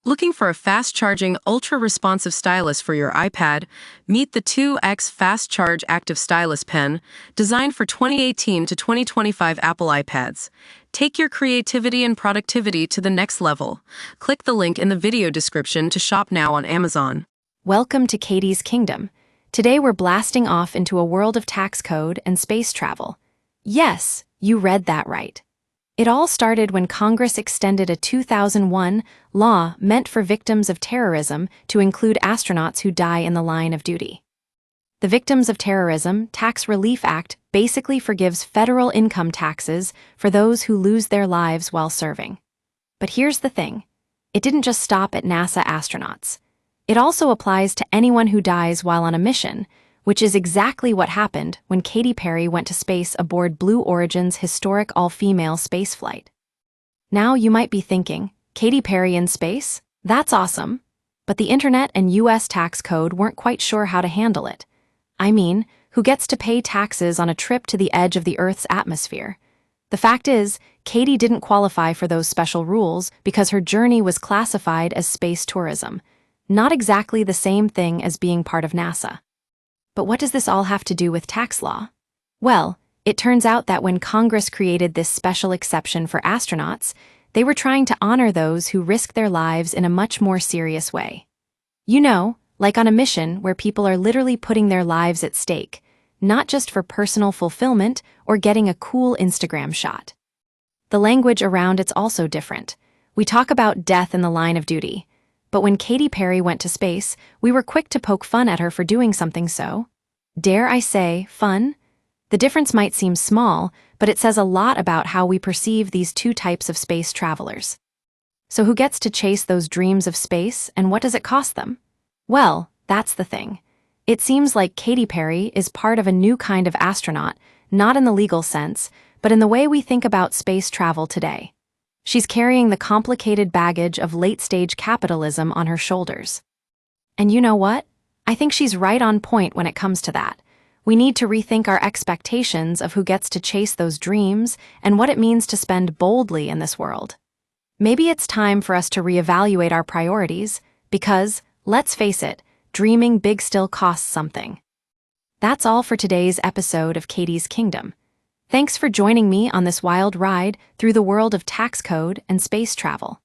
Looking for a fast-charging, ultra-responsive stylus for your iPad? Meet the 2X Fast Charge Active Stylus Pen, designed for 2018 to 2025 Apple iPads. Take your creativity and productivity to the next level. Click the link in the video description to shop now on Amazon. Welcome to Katy's Kingdom. Today we're blasting off into a world of tax code and space travel. Yes, you read that right. It all started when Congress extended a 2001 law meant for victims of terrorism to include astronauts who die in the line of duty. The Victims of Terrorism Tax Relief Act basically forgives federal income taxes for those who lose their lives while serving. But here's the thing. It didn't just stop at NASA astronauts. It also applies to anyone who dies while on a mission, which is exactly what happened when Katy Perry went to space aboard Blue Origin's historic all-female spaceflight. Now you might be thinking, Katy Perry in space? That's awesome. But the internet and US tax code weren't quite sure how to handle it. I mean, who gets to pay taxes on a trip to the edge of the Earth's atmosphere? The fact is, Katy didn't qualify for those special rules because her journey was classified as space tourism. Not exactly the same thing as being part of NASA. But what does this all have to do with tax law? Well, it turns out that when Congress created this special exception for astronauts, they were trying to honor those who risk their lives in a much more serious way. You know, like on a mission where people are literally putting their lives at stake, not just for personal fulfillment or getting a cool Instagram shot. The language around it's also different. We talk about death in the line of duty. But when Katy Perry went to space, we were quick to poke fun at her for doing something so, dare I say, fun? The difference might seem small, but it says a lot about how we perceive these two types of space travelers. So who gets to chase those dreams of space, and what does it cost them? Well, that's the thing. It seems like Katy Perry is part of a new kind of astronaut, not in the legal sense, but in the way we think about space travel today. She's carrying the complicated baggage of late-stage capitalism on her shoulders. And you know what? I think she's right on point when it comes to that. We need to rethink our expectations of who gets to chase those dreams and what it means to spend boldly in this world. Maybe it's time for us to reevaluate our priorities because, let's face it, dreaming big still costs something. That's all for today's episode of Katy's Kingdom. Thanks for joining me on this wild ride through the world of tax code and space travel.